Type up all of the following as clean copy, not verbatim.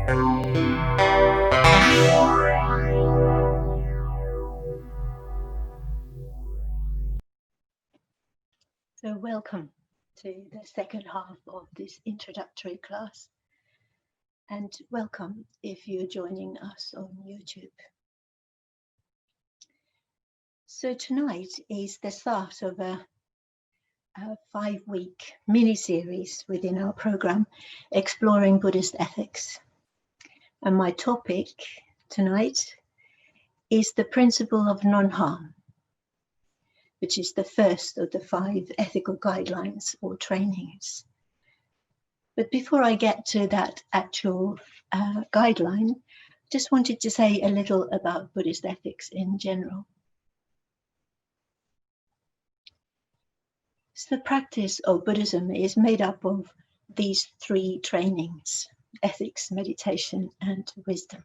So welcome to the second half of this introductory class, and welcome if you're joining us on YouTube. So tonight is the start of a 5-week mini-series within our program, Exploring Buddhist Ethics. And my topic tonight is the principle of non-harm, which is the first of the 5 ethical guidelines or trainings. But before I get to that actual guideline, just wanted to say a little about Buddhist ethics in general. So the practice of Buddhism is made up of these 3 trainings: ethics, meditation, and wisdom.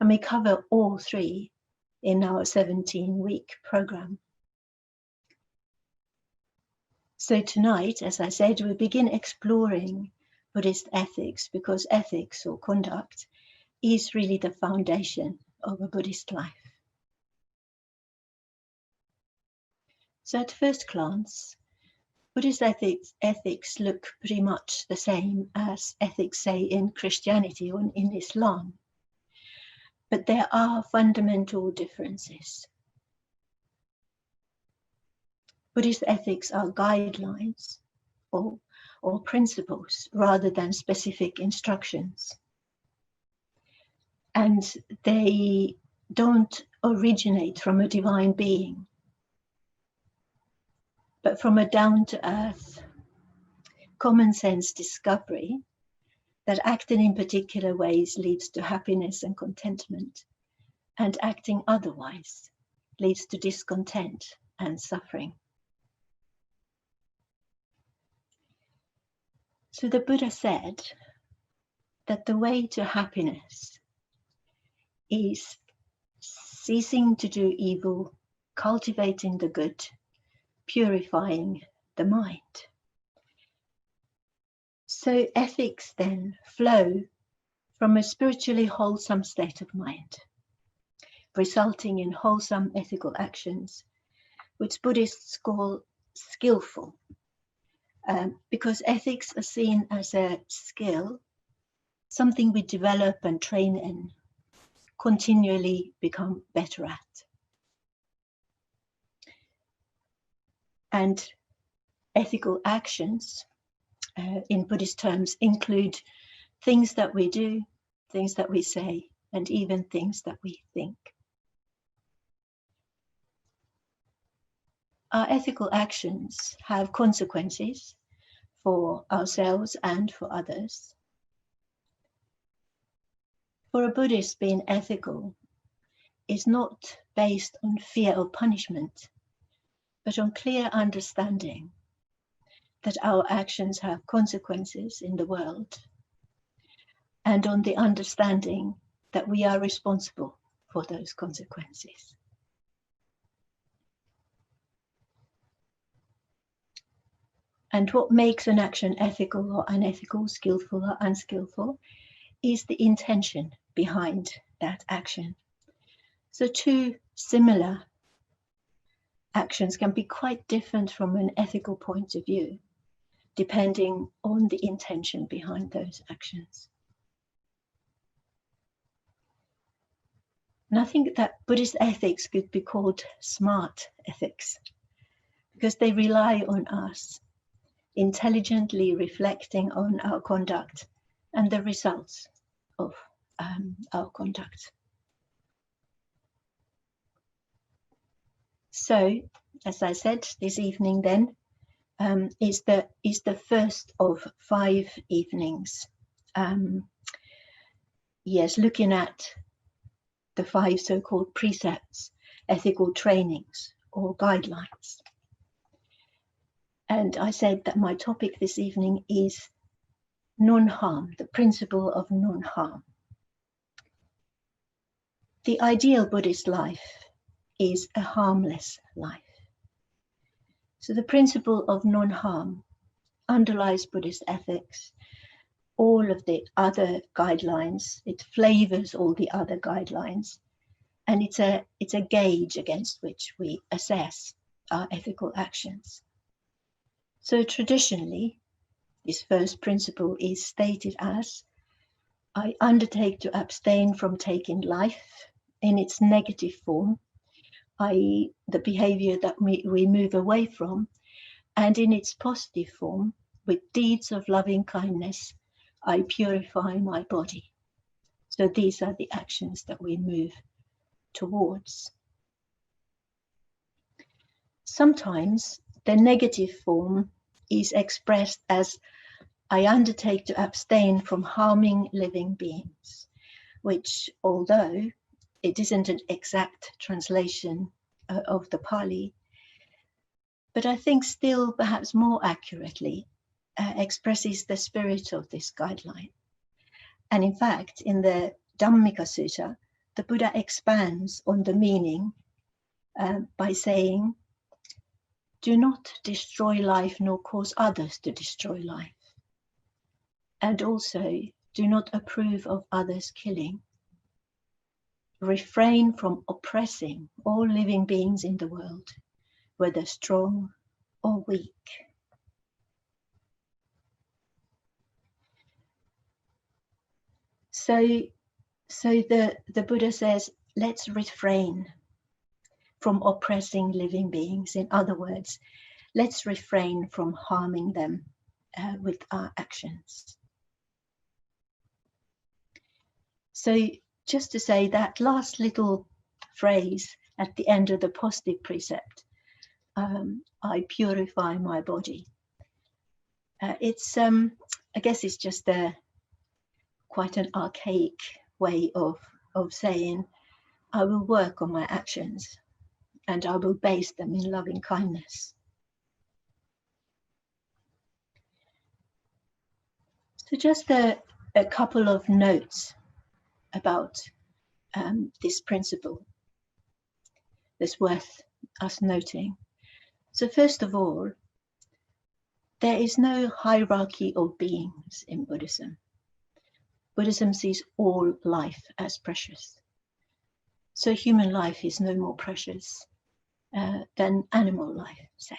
And we cover all 3 in our 17-week program. So tonight, as I said, we begin exploring Buddhist ethics, because ethics or conduct is really the foundation of a Buddhist life. So at first glance, Buddhist ethics look pretty much the same as ethics, say, in Christianity or in Islam. But there are fundamental differences. Buddhist ethics are guidelines or principles rather than specific instructions. And they don't originate from a divine being, but from a down-to-earth, common sense discovery that acting in particular ways leads to happiness and contentment, and acting otherwise leads to discontent and suffering. So the Buddha said that the way to happiness is ceasing to do evil, cultivating the good, purifying the mind. So ethics then flow from a spiritually wholesome state of mind, resulting in wholesome ethical actions, which Buddhists call skillful, because ethics are seen as a skill, something we develop and train in, continually become better at. And ethical actions, in Buddhist terms, include things that we do, things that we say, and even things that we think. Our ethical actions have consequences for ourselves and for others. For a Buddhist, being ethical is not based on fear of punishment, but on clear understanding that our actions have consequences in the world, and on the understanding that we are responsible for those consequences. And what makes an action ethical or unethical, skillful or unskillful, is the intention behind that action. So 2 similar actions can be quite different from an ethical point of view, depending on the intention behind those actions. And I think that Buddhist ethics could be called smart ethics, because they rely on us intelligently reflecting on our conduct and the results of our conduct. So, as I said, this evening then is the first of 5 evenings. Yes, looking at the 5 so-called precepts, ethical trainings or guidelines. And I said that my topic this evening is non-harm, the principle of non-harm. The ideal Buddhist life is a harmless life. So the principle of non-harm underlies Buddhist ethics, all of the other guidelines. It flavors all the other guidelines. And it's a gauge against which we assess our ethical actions. So traditionally, this first principle is stated as, I undertake to abstain from taking life in its negative form, i.e. the behavior that we move away from, and in its positive form, with deeds of loving kindness, I purify my body. So these are the actions that we move towards. Sometimes the negative form is expressed as, I undertake to abstain from harming living beings, which, although it isn't an exact translation of the Pali, but I think still perhaps more accurately expresses the spirit of this guideline. And in fact, in the Dhammika Sutta, the Buddha expands on the meaning by saying, do not destroy life nor cause others to destroy life. And also, do not approve of others' killing. Refrain from oppressing all living beings in the world, whether strong or weak. So the Buddha says, let's refrain from oppressing living beings. In other words, let's refrain from harming them with our actions. So just to say that last little phrase at the end of the positive precept, I purify my body. It's I guess it's just quite an archaic way of saying, I will work on my actions and I will base them in loving kindness. So just a couple of notes about this principle that's worth us noting. So first of all, there is no hierarchy of beings in Buddhism. Buddhism sees all life as precious. So human life is no more precious than animal life, say.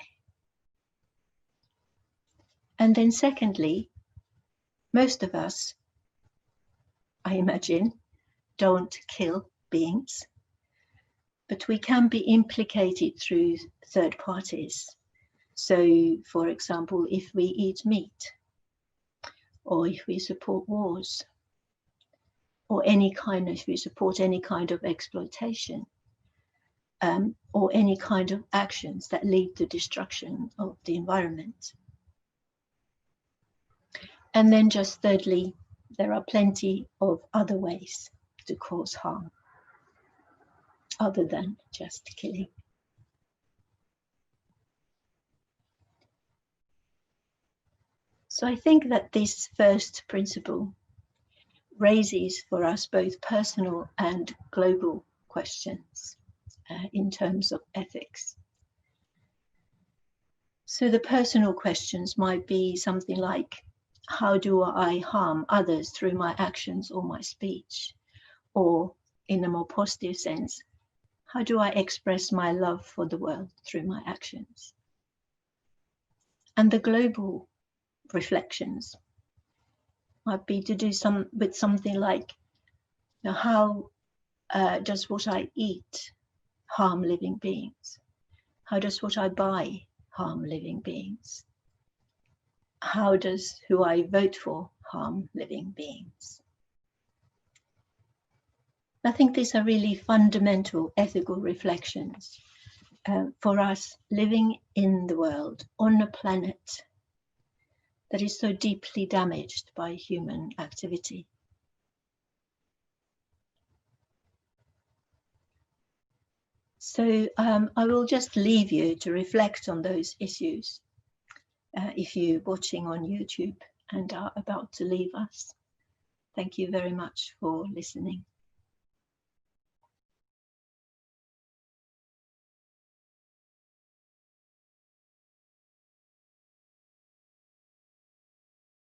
And then secondly, most of us, I imagine, don't kill beings, but we can be implicated through third parties. So, for example, if we eat meat, or if we support wars, or if we support any kind of exploitation, or any kind of actions that lead to destruction of the environment. And then just thirdly, there are plenty of other ways to cause harm, other than just killing. So I think that this first principle raises for us both personal and global questions in terms of ethics. So the personal questions might be something like, how do I harm others through my actions or my speech? Or in a more positive sense, how do I express my love for the world through my actions? And the global reflections might be to do something like, how does what I eat harm living beings? How does what I buy harm living beings? How does who I vote for harm living beings? I think these are really fundamental ethical reflections for us living in the world on a planet that is so deeply damaged by human activity. So I will just leave you to reflect on those issues if you're watching on YouTube and are about to leave us. Thank you very much for listening.